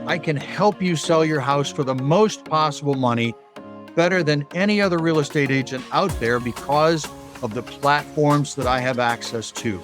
I can help you sell your house for the most possible money, better than any other real estate agent out there because of the platforms that I have access to.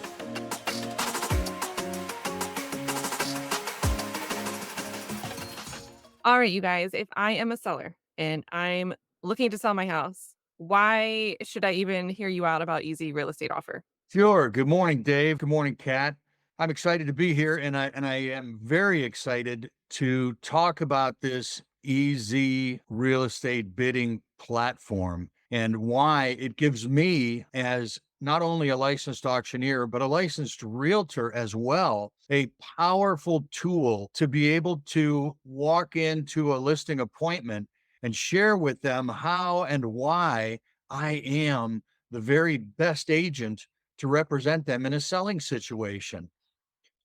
All right, you guys, if I am a seller and I'm looking to sell my house, why should I even hear you out about easy real estate offer? Sure. Good morning, Dave. Good morning, Kat. I'm excited to be here, and I am very excited to talk about this easy real estate bidding platform and why it gives me, as not only a licensed auctioneer but a licensed realtor as well, a powerful tool to be able to walk into a listing appointment and share with them how and why I am the very best agent to represent them in a selling situation.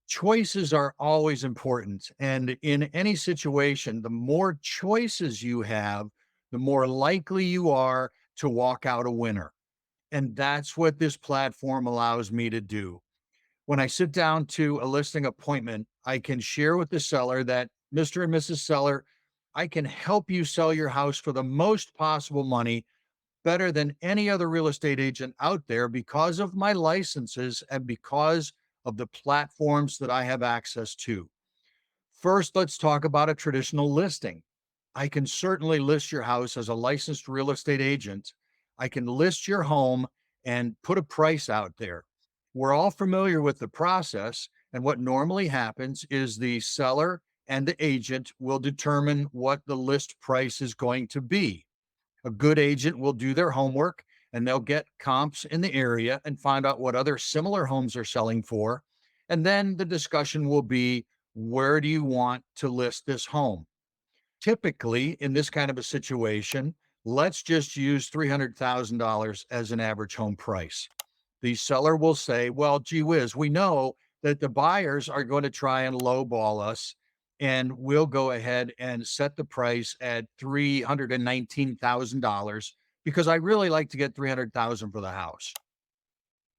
Choices are always important. And in any situation, the more choices you have, the more likely you are to walk out a winner. And that's what this platform allows me to do. When I sit down to a listing appointment, I can share with the seller that, Mr. and Mrs. Seller, I can help you sell your house for the most possible money, better than any other real estate agent out there because of my licenses and because of the platforms that I have access to. First, let's talk about a traditional listing. I can certainly list your house as a licensed real estate agent. I can list your home and put a price out there. We're all familiar with the process. And what normally happens is the seller and the agent will determine what the list price is going to be. A good agent will do their homework and they'll get comps in the area and find out what other similar homes are selling for. And then the discussion will be, where do you want to list this home? Typically, in this kind of a situation, let's just use $300,000 as an average home price. The seller will say, well, gee whiz, we know that the buyers are going to try and lowball us, and we'll go ahead and set the price at $319,000 because I really like to get 300,000 for the house.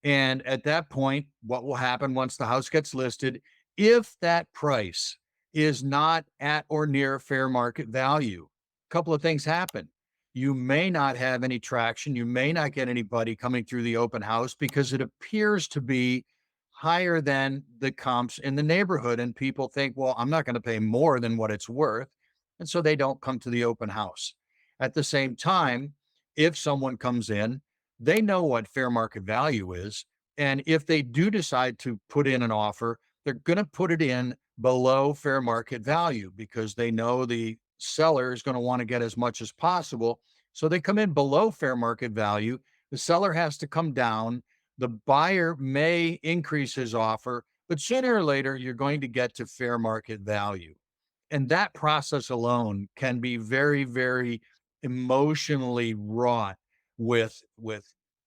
And at that point, what will happen once the house gets listed, if that price is not at or near fair market value, a couple of things happen. You may not have any traction. You may not get anybody coming through the open house because it appears to be higher than the comps in the neighborhood. And people think, well, I'm not going to pay more than what it's worth. And so they don't come to the open house. At the same time, if someone comes in, they know what fair market value is. And if they do decide to put in an offer, they're going to put it in below fair market value because they know the seller is going to want to get as much as possible. So they come in below fair market value. The seller has to come down. The buyer may increase his offer, but sooner or later, you're going to get to fair market value. And that process alone can be very, very emotionally wrought with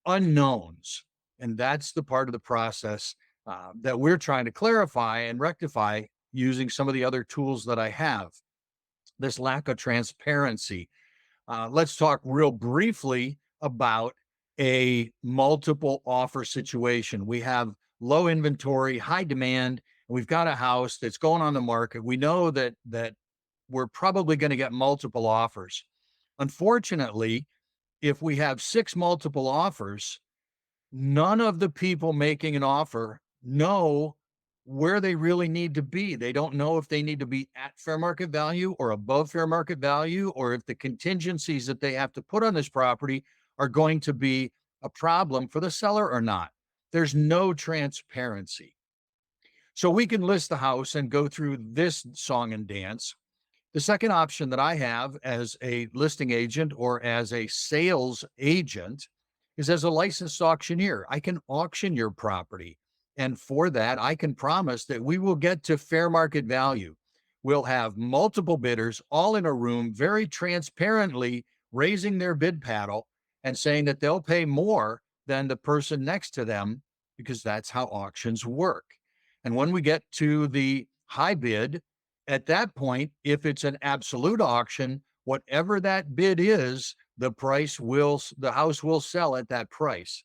unknowns. And that's the part of the process that we're trying to clarify and rectify using some of the other tools that I have. This lack of transparency. Let's talk real briefly about a multiple offer situation. We have low inventory, high demand, and we've got a house that's going on the market. We know that we're probably going to get multiple offers. Unfortunately, if we have six multiple offers, none of the people making an offer know where they really need to be. They don't know if they need to be at fair market value or above fair market value, or if the contingencies that they have to put on this property are going to be a problem for the seller or not. There's no transparency. So we can list the house and go through this song and dance. The second option that I have as a listing agent or as a sales agent is as a licensed auctioneer. I can auction your property. And for that, I can promise that we will get to fair market value. We'll have multiple bidders all in a room, very transparently raising their bid paddle and saying that they'll pay more than the person next to them because that's how auctions work. And when we get to the high bid, at that point, if it's an absolute auction, whatever that bid is, the house will sell at that price.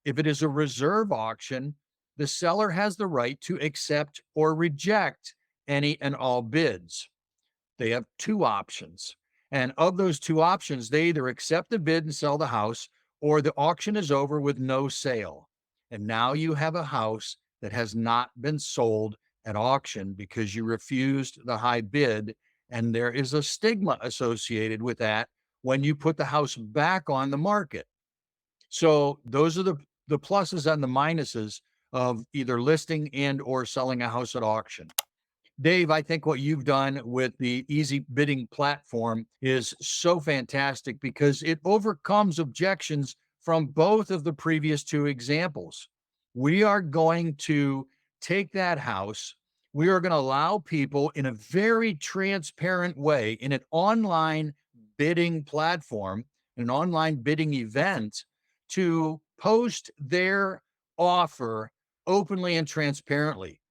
If it is a reserve auction, the seller has the right to accept or reject any and all bids. They have two options. And of those two options, they either accept the bid and sell the house, or the auction is over with no sale. And now you have a house that has not been sold at auction because you refused the high bid. And there is a stigma associated with that when you put the house back on the market. So those are the pluses and the minuses of either listing and or selling a house at auction. Dave, I think what you've done with the easy bidding platform is so fantastic because it overcomes objections from both of the previous two examples. We are going to take that house. We are going to allow people in a very transparent way in an online bidding platform, an online bidding event to post their offer openly and transparently.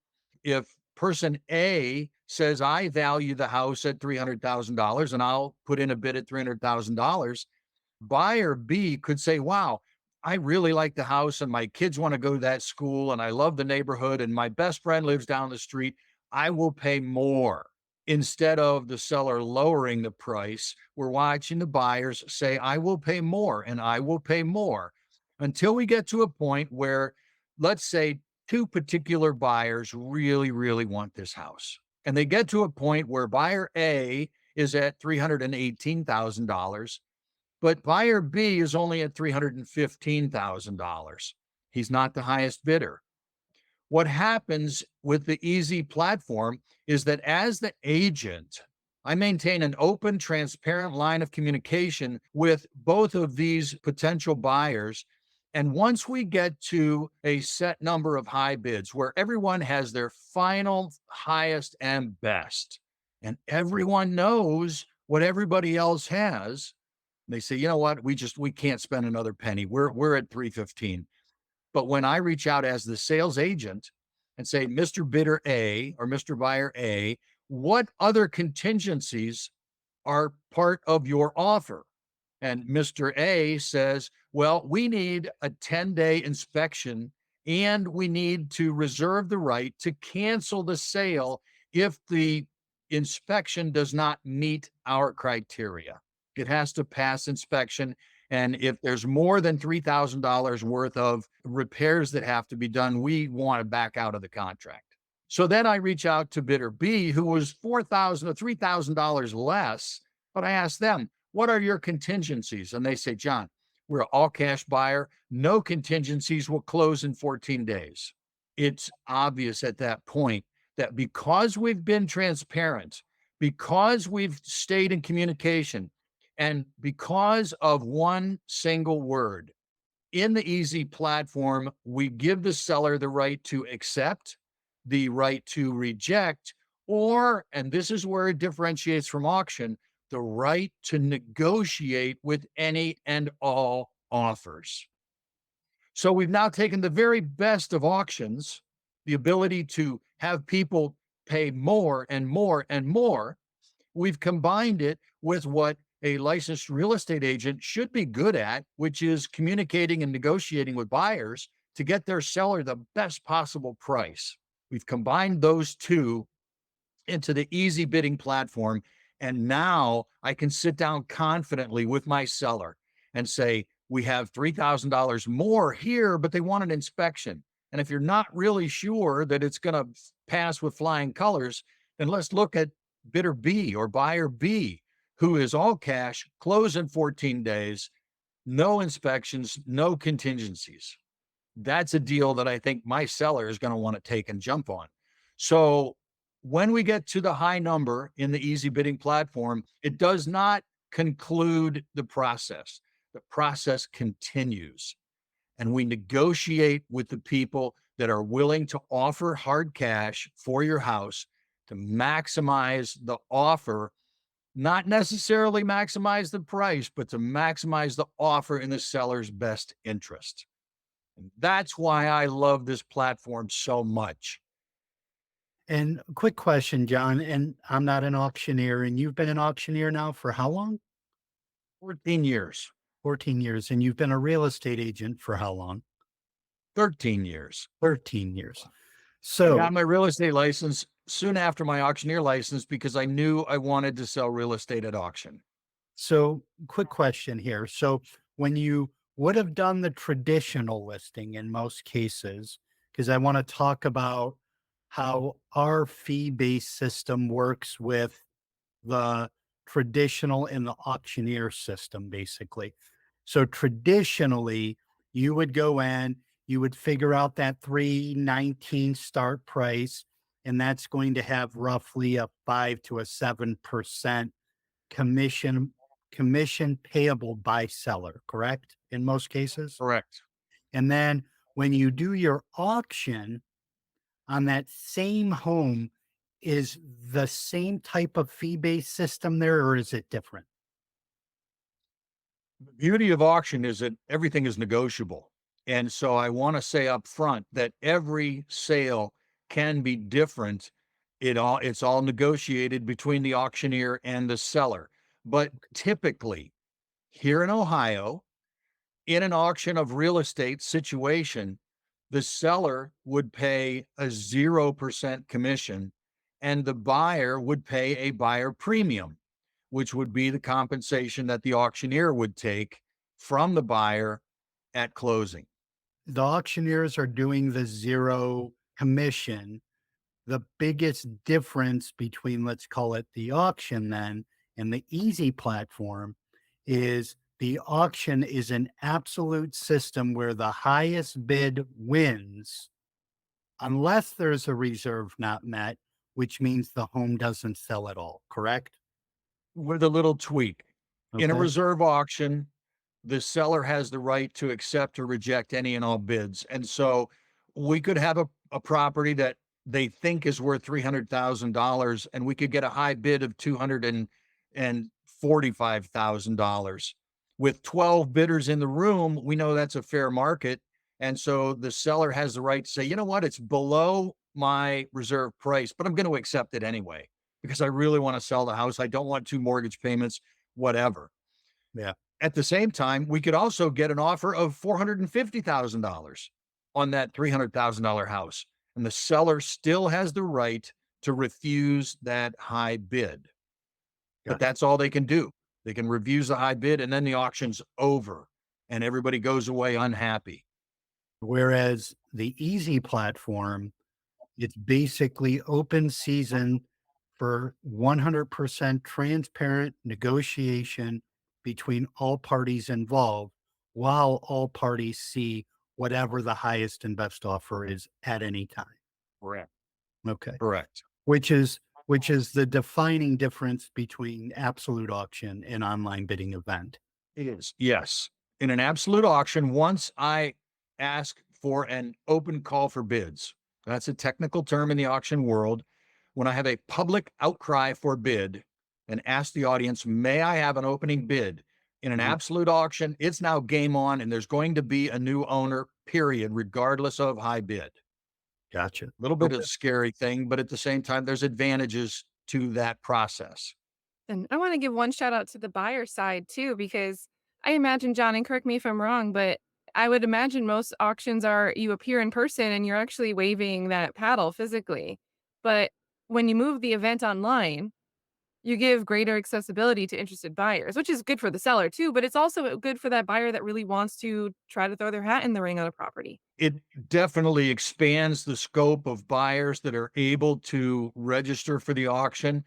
If person A says, I value the house at $300,000 and I'll put in a bid at $300,000, buyer B could say, wow, I really like the house and my kids want to go to that school and I love the neighborhood and my best friend lives down the street. I will pay more. Instead of the seller lowering the price, we're watching the buyers say, I will pay more and I will pay more until we get to a point where, let's say, two particular buyers really, really want this house. And they get to a point where buyer A is at $318,000, but buyer B is only at $315,000. He's not the highest bidder. What happens with the easy platform is that as the agent, I maintain an open, transparent line of communication with both of these potential buyers. And once we get to a set number of high bids where everyone has their final highest and best, and everyone knows what everybody else has, they say, you know what, we can't spend another penny. We're at 315. But when I reach out as the sales agent and say, Mr. Bidder A or Mr. Buyer A, what other contingencies are part of your offer? And Mr. A says, well, we need a 10-day inspection and we need to reserve the right to cancel the sale if the inspection does not meet our criteria. It has to pass inspection. And if there's more than $3,000 worth of repairs that have to be done, we want to back out of the contract. So then I reach out to bidder B, who was $4,000 or $3,000 less, but I ask them, what are your contingencies? And they say, John, we're an all cash buyer. No contingencies, will close in 14 days. It's obvious at that point that because we've been transparent, because we've stayed in communication, and because of one single word in the easy platform, we give the seller the right to accept, the right to reject, or, and this is where it differentiates from auction, the right to negotiate with any and all offers. So we've now taken the very best of auctions, the ability to have people pay more and more and more. We've combined it with what a licensed real estate agent should be good at, which is communicating and negotiating with buyers to get their seller the best possible price. We've combined those two into the easy bidding platform. And now I can sit down confidently with my seller and say, we have $3,000 more here, but they want an inspection. And if you're not really sure that it's going to pass with flying colors, then let's look at bidder B or buyer B, who is all cash, close in 14 days, no inspections, no contingencies. That's a deal that I think my seller is going to want to take and jump on. So when we get to the high number in the easy bidding platform, it does not conclude the process. The process continues, and we negotiate with the people that are willing to offer hard cash for your house to maximize the offer, not necessarily maximize the price, but to maximize the offer in the seller's best interest. And that's why I love this platform so much. And a quick question, John, and I'm not an auctioneer, and you've been an auctioneer now for how long? 14 years, 14 years. And you've been a real estate agent for how long? 13 years. 13 years. I got So, my real estate license soon after my auctioneer license because I knew I wanted to sell real estate at auction. So, quick question here. So, when you would have done the traditional listing in most cases, because I want to talk about how our fee based system works with the traditional and the auctioneer system, basically. So, traditionally, you would go in, you would figure out that 319 start price, and that's going to have roughly a 5 to a 7% commission commission payable by seller, correct? In most cases? Correct. And then when you do your auction on that same home, is the same type of fee-based system there, or is it different? The beauty of auction is that everything is negotiable. And so I want to say up front that every sale can be different. It's all negotiated between the auctioneer and the seller. But typically here in Ohio, in an auction of real estate situation, the seller would pay a 0% commission and the buyer would pay a buyer premium, which would be the compensation that the auctioneer would take from the buyer at closing. The auctioneers are doing the 0 commission. The biggest difference between, let's call it the auction then, and the easy platform is the auction is an absolute system where the highest bid wins unless there's a reserve not met, which means the home doesn't sell at all, correct? With a little tweak. In a Okay. reserve auction, the seller has the right to accept or reject any and all bids. And so we could have a property that they think is worth $300,000 and we could get a high bid of $245,000. With 12 bidders in the room, we know that's a fair market. And so the seller has the right to say, you know what, it's below my reserve price, but I'm going to accept it anyway because I really want to sell the house. I don't want two mortgage payments, whatever. Yeah. At the same time, we could also get an offer of $450,000 on that $300,000 house. And the seller still has the right to refuse that high bid. But Gotcha. that's all they can do. They can refuse the high bid and then the auction's over and everybody goes away unhappy. Whereas the easy platform, it's basically open season for 100% transparent negotiation between all parties involved while all parties see whatever the highest and best offer is at any time. Correct. Okay. Correct. Which is the defining difference between absolute auction and online bidding event. It is. Yes. In an absolute auction, once I ask for an open call for bids, that's a technical term in the auction world. When I have a public outcry for bid and ask the audience, may I have an opening bid? In an Mhm. absolute auction, it's now game on and there's going to be a new owner, period, regardless of high bid. Gotcha. A little bit of a Okay. scary thing, but at the same time, there's advantages to that process. And I want to give one shout out to the buyer side too, because I imagine, John, and correct me if I'm wrong, but I would imagine most auctions are you appear in person and you're actually waving that paddle physically. But when you move the event online, you give greater accessibility to interested buyers, which is good for the seller too, but it's also good for that buyer that really wants to try to throw their hat in the ring on a property. It definitely expands the scope of buyers that are able to register for the auction.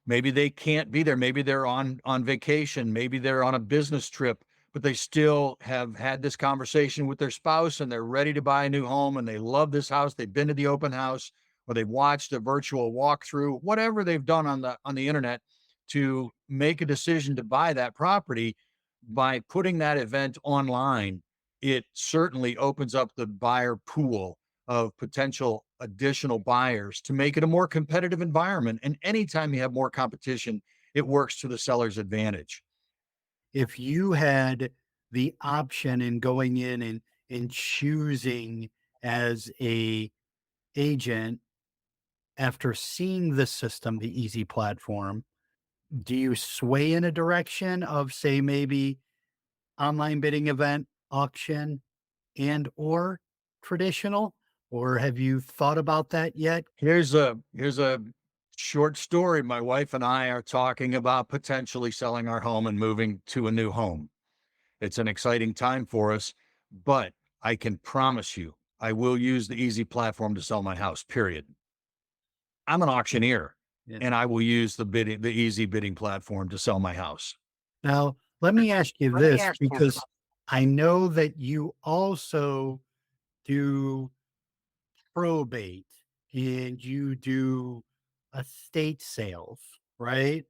Maybe they can't be there. Maybe they're on vacation. Maybe they're on a business trip, but they still have had this conversation with their spouse and they're ready to buy a new home and they love this house. They've been to the open house or they've watched a virtual walkthrough, whatever they've done on the internet to make a decision to buy that property. By putting that event online, it certainly opens up the buyer pool of potential additional buyers to make it a more competitive environment. And anytime you have more competition, it works to the seller's advantage. If you had the option in going in and choosing as a agent after seeing the system, the easy platform, do you sway in a direction of, say, maybe online bidding event, auction, and or traditional? or have you thought about that yet? Here's a short story. My wife and I are talking about potentially selling our home and moving to a new home. It's an exciting time for us, but I can promise you I will use the easy platform to sell my house, period. I'm an auctioneer Yeah. and I will use the easy bidding platform to sell my house. Now, let me ask you this, because I know that you also do probate and you do estate sales, right?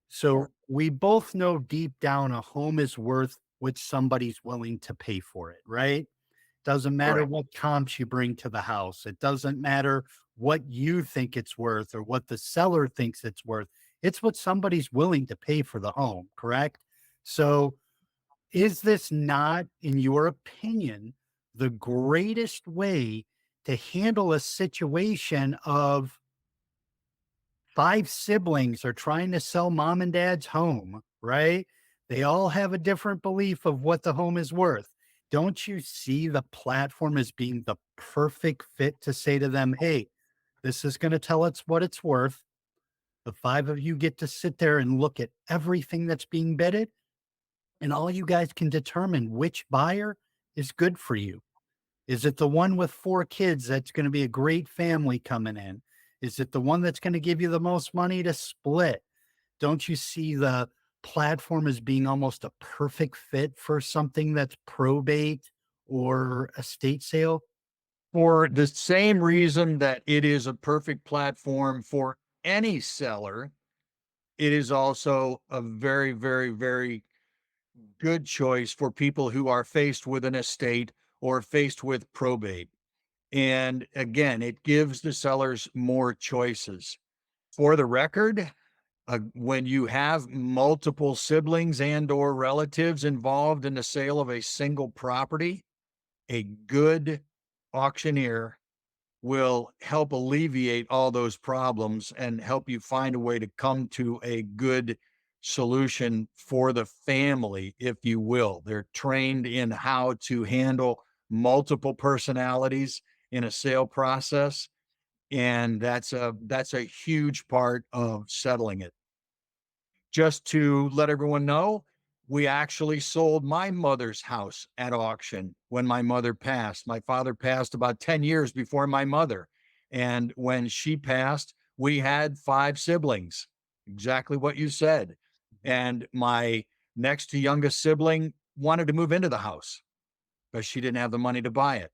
So we both know deep down a home is worth what somebody's willing to pay for it, right? Doesn't matter Correct. what comps you bring to the house. It doesn't matter what you think it's worth or what the seller thinks it's worth. It's what somebody's willing to pay for the home, correct? So, is this not, in your opinion, the greatest way to handle a situation of five siblings are trying to sell mom and dad's home, right? They all have a different belief of what the home is worth. Don't you see the platform as being the perfect fit to say to them, hey, this is going to tell us what it's worth. The five of you get to sit there and look at everything that's being bidded, and all you guys can determine which buyer is good for you. Is it the one with 4 kids that's gonna be a great family coming in? Is it the one that's gonna give you the most money to split? Don't you see the platform as being almost a perfect fit for something that's probate or estate sale? For the same reason that it is a perfect platform for any seller, it is also a very, very, very good choice for people who are faced with an estate or faced with probate. And again, it gives the sellers more choices. For the record, when you have multiple siblings and or relatives involved in the sale of a single property, a good auctioneer will help alleviate all those problems and help you find a way to come to a good solution for the family, if you will. They're trained in how to handle multiple personalities in a sale process, and that's a huge part of settling it. Just to let everyone know, we actually sold my mother's house at auction when my mother passed. My father passed about 10 years before my mother. And when she passed, we had 5 siblings, exactly what you said. And my next to youngest sibling wanted to move into the house, but she didn't have the money to buy it.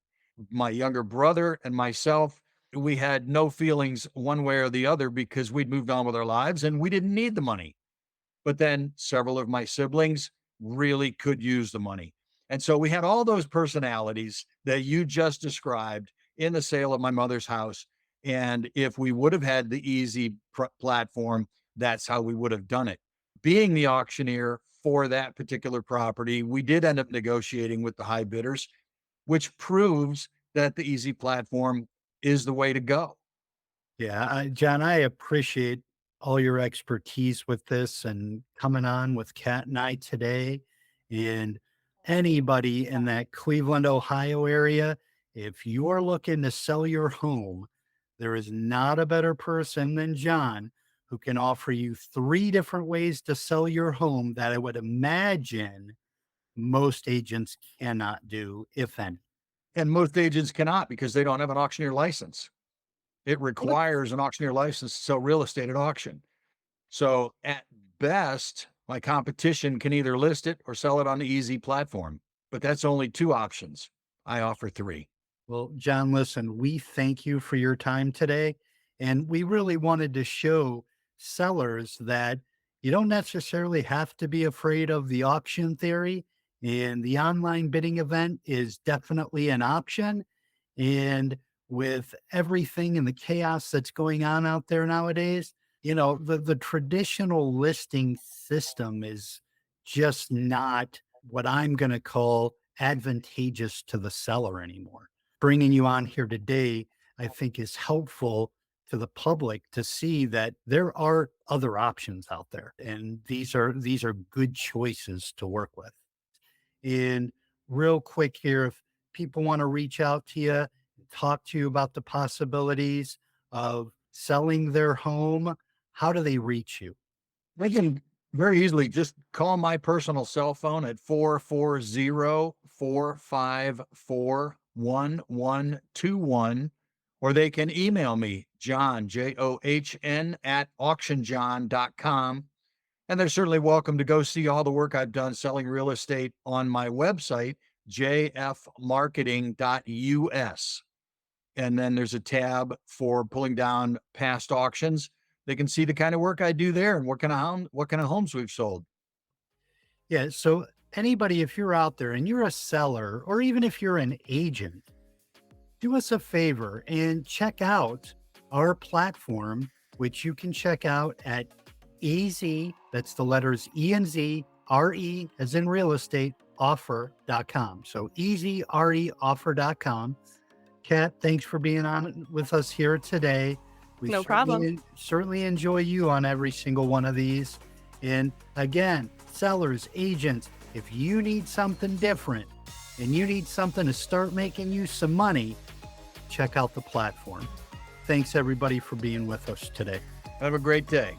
My younger brother and myself, we had no feelings one way or the other because we'd moved on with our lives and we didn't need the money. But then several of my siblings really could use the money. And so we had all those personalities that you just described in the sale of my mother's house. And if we would have had the easy platform, that's how we would have done it. Being the auctioneer for that particular property, we did end up negotiating with the high bidders, which proves that the easy platform is the way to go. Yeah, John, I appreciate all your expertise with this and coming on with Kat and I today. And anybody in that Cleveland, Ohio area, if you're looking to sell your home, there is not a better person than John who can offer you 3 different ways to sell your home that I would imagine most agents cannot do, if any. And most agents cannot because they don't have an auctioneer license. It What? requires an auctioneer license to sell real estate at auction. So at best, my competition can either list it or sell it on the easy platform, but that's only 2 options. I offer 3. Well, John, listen, we thank you for your time today. And we really wanted to show sellers that you don't necessarily have to be afraid of the auction theory. And the online bidding event is definitely an option. And with everything and the chaos that's going on out there nowadays, the traditional listing system is just not what I'm going to call advantageous to the seller anymore. Bringing you on here today, I think is helpful to the public to see that there are other options out there, and these are good choices to work with. And real quick here, if people want to reach out to you, talk to you about the possibilities of selling their home, how do they reach you? They can very easily just call my personal cell phone at 440-454-1121, or they can email me, John, JOHN, at auctionjohn.com. And they're certainly welcome to go see all the work I've done selling real estate on my website, jfmarketing.us. And then there's a tab for pulling down past auctions. They can see the kind of work I do there and what kind of homes we've sold. Yeah. So, anybody, if you're out there and you're a seller, or even if you're an agent, do us a favor and check out our platform, which you can check out at EZ, that's the letters ENZ, RE as in real estate, offer.com. So EZREoffer.com. Kat, thanks for being on with us here today. We No problem. certainly enjoy you on every single one of these. And again, sellers, agents, if you need something different and you need something to start making you some money, check out the platform. Thanks everybody for being with us today. Have a great day.